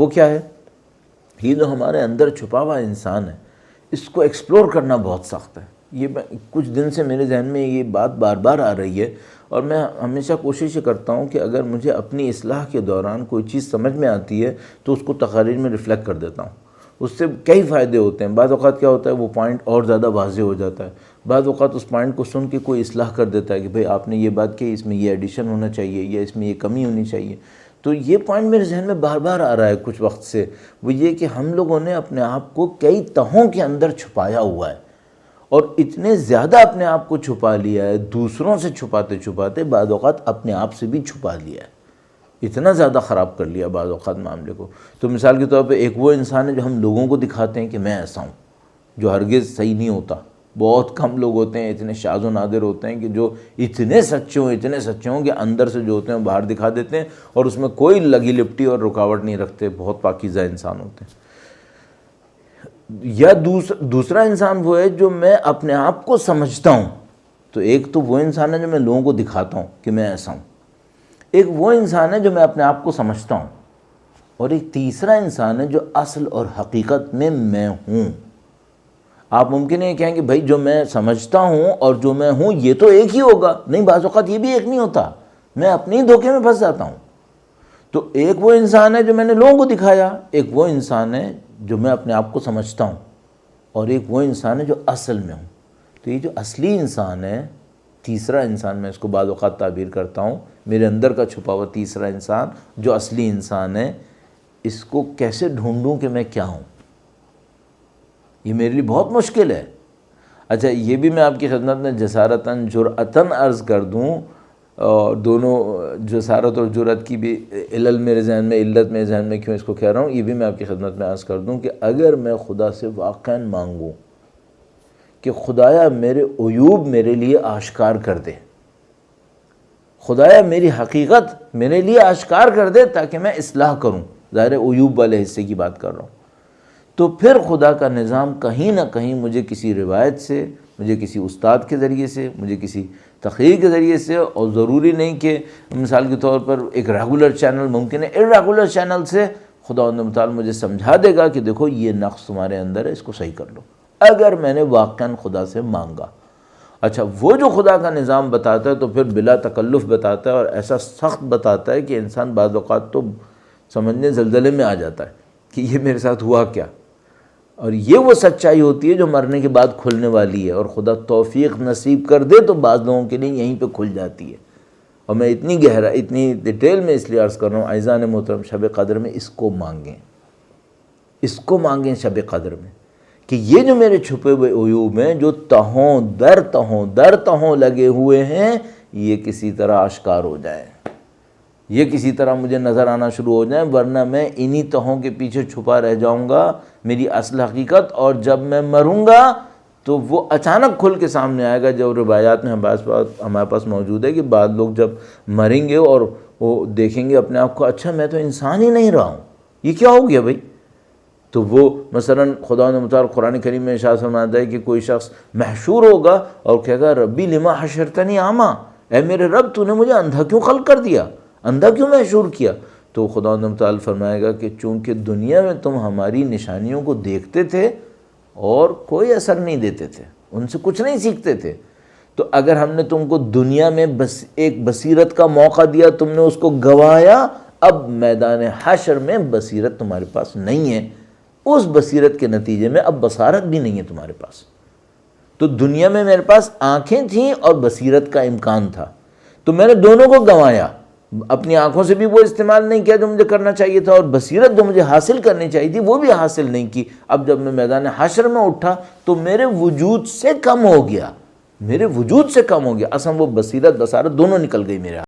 وہ کیا ہے؟ یہ جو ہمارے اندر چھپا ہوا انسان ہے، اس کو ایکسپلور کرنا بہت سخت ہے۔ یہ کچھ دن سے میرے ذہن میں یہ بات بار بار آ رہی ہے، اور میں ہمیشہ کوشش کرتا ہوں کہ اگر مجھے اپنی اصلاح کے دوران کوئی چیز سمجھ میں آتی ہے تو اس کو تقاریر میں ریفلیکٹ کر دیتا ہوں۔ اس سے کئی فائدے ہوتے ہیں۔ بعض اوقات کیا ہوتا ہے، وہ پوائنٹ اور زیادہ واضح ہو جاتا ہے۔ بعض اوقات اس پوائنٹ کو سن کے کوئی اصلاح کر دیتا ہے کہ بھئی آپ نے یہ بات کی، اس میں یہ ایڈیشن ہونا چاہیے یا اس میں یہ کمی ہونی چاہیے۔ تو یہ پوائنٹ میرے ذہن میں بار بار آ رہا ہے کچھ وقت سے، وہ یہ کہ ہم لوگوں نے اپنے آپ کو کئی تہوں کے اندر چھپایا ہوا ہے، اور اتنے زیادہ اپنے آپ کو چھپا لیا ہے، دوسروں سے چھپاتے چھپاتے بعض اوقات اپنے آپ سے بھی چھپا لیا ہے، اتنا زیادہ خراب کر لیا بعض اوقات معاملے کو۔ تو مثال کے طور پہ ایک وہ انسان ہے جو ہم لوگوں کو دکھاتے ہیں کہ میں ایسا ہوں، جو ہرگز صحیح نہیں ہوتا۔ بہت کم لوگ ہوتے ہیں، اتنے شاذ و نادر ہوتے ہیں کہ جو اتنے سچے ہوں کہ اندر سے جو ہوتے ہیں باہر دکھا دیتے ہیں، اور اس میں کوئی لگی لپٹی اور رکاوٹ نہیں رکھتے، بہت پاکیزہ انسان ہوتے ہیں۔ یا دوسرا انسان وہ ہے جو میں اپنے آپ کو سمجھتا ہوں۔ تو ایک تو وہ انسان ہے جو میں لوگوں کو دکھاتا ہوں کہ میں ایسا ہوں، ایک وہ انسان ہے جو میں اپنے آپ کو سمجھتا ہوں، اور ایک تیسرا انسان ہے جو اصل اور حقیقت میں ہوں۔ آپ ممکن ہے کہیں کہ بھائی جو میں سمجھتا ہوں اور جو میں ہوں یہ تو ایک ہی ہوگا، نہیں، بعض اوقات یہ بھی ایک نہیں ہوتا، میں اپنے ہی دھوکے میں پھنس جاتا ہوں۔ تو ایک وہ انسان ہے جو میں نے لوگوں کو دکھایا، ایک وہ انسان ہے جو میں اپنے آپ کو سمجھتا ہوں، اور ایک وہ انسان ہے جو اصل میں ہوں۔ تو یہ جو اصلی انسان ہے، تیسرا انسان میں اس کو بعض اوقات تعبیر کرتا ہوں، میرے اندر کا چھپا ہوا تیسرا انسان جو اصلی انسان ہے، اس کو کیسے ڈھونڈوں کہ میں کیا ہوں؟ یہ میرے لیے بہت مشکل ہے۔ اچھا، یہ بھی میں آپ کی خدمت میں جسارتاً جرأتاً عرض کر دوں، اور دونوں جسارت اور جرأت کی بھی علل میرے ذہن میں، علت میرے ذہن میں کیوں اس کو کہہ رہا ہوں، یہ بھی میں آپ کی خدمت میں عرض کر دوں کہ اگر میں خدا سے واقعاً مانگوں کہ خدایا میرے عیوب میرے لیے آشکار کر دے، خدایا میری حقیقت میرے لیے آشکار کر دے تاکہ میں اصلاح کروں، ظاہر عیوب والے حصے کی بات کر رہا ہوں، تو پھر خدا کا نظام کہیں نہ کہیں مجھے کسی روایت سے، مجھے کسی استاد کے ذریعے سے، مجھے کسی تقریر کے ذریعے سے، اور ضروری نہیں کہ مثال کے طور پر ایک ریگولر چینل، ممکن ہے ارریگولر چینل سے خدا متعال مجھے سمجھا دے گا کہ دیکھو یہ نقص تمہارے اندر ہے، اس کو صحیح کر لو، اگر میں نے واقعاً خدا سے مانگا۔ اچھا، وہ جو خدا کا نظام بتاتا ہے تو پھر بلا تکلف بتاتا ہے، اور ایسا سخت بتاتا ہے کہ انسان بعض اوقات تو سمجھنے زلزلے میں آ جاتا ہے کہ یہ میرے ساتھ ہوا کیا۔ اور یہ وہ سچائی ہوتی ہے جو مرنے کے بعد کھلنے والی ہے، اور خدا توفیق نصیب کر دے تو بعض لوگوں کے لیے یہیں پہ کھل جاتی ہے۔ اور میں اتنی ڈیٹیل میں اس لیے عرض کر رہا ہوں، عزیزان محترم، شب قدر میں اس کو مانگیں شب قدر میں، کہ یہ جو میرے چھپے ہوئے عیوب ہیں، جو تہوں در تہوں لگے ہوئے ہیں، یہ کسی طرح آشکار ہو جائیں، یہ کسی طرح مجھے نظر آنا شروع ہو جائیں، ورنہ میں انہی تہوں کے پیچھے چھپا رہ جاؤں گا، میری اصل حقیقت، اور جب میں مروں گا تو وہ اچانک کھل کے سامنے آئے گا۔ جو روایات میں ہمارے پاس موجود ہے کہ بعض لوگ جب مریں گے اور وہ دیکھیں گے اپنے آپ کو، اچھا میں تو انسان ہی نہیں رہا ہوں، یہ کیا ہو گیا بھائی؟ تو وہ مثلاً خدا متعال قرآن کریم میں ارشاد فرماتا ہے کہ کوئی شخص محشور ہوگا اور کہے گا ربی لما حشرتنی اعمیٰ، اے میرے رب تو نے مجھے اندھا کیوں خلق کر دیا، اندھا کیوں محشور کیا؟ تو خدا تعالیٰ فرمائے گا کہ چونکہ دنیا میں تم ہماری نشانیوں کو دیکھتے تھے اور کوئی اثر نہیں دیتے تھے، ان سے کچھ نہیں سیکھتے تھے، تو اگر ہم نے تم کو دنیا میں بس ایک بصیرت کا موقع دیا، تم نے اس کو گنوایا، اب میدان حشر میں بصیرت تمہارے پاس نہیں ہے، اس بصیرت کے نتیجے میں اب بصارت بھی نہیں ہے تمہارے پاس۔ تو دنیا میں میرے پاس آنکھیں تھیں اور بصیرت کا امکان تھا، تو میں نے دونوں کو گنوایا، اپنی آنکھوں سے بھی وہ استعمال نہیں کیا جو مجھے کرنا چاہیے تھا، اور بصیرت جو مجھے حاصل کرنی چاہیے تھی وہ بھی حاصل نہیں کی۔ اب جب میں میدان حشر میں اٹھا تو میرے وجود سے کم ہو گیا، اصلا وہ بصیرت بصارت دونوں نکل گئی میرے ہاتھ۔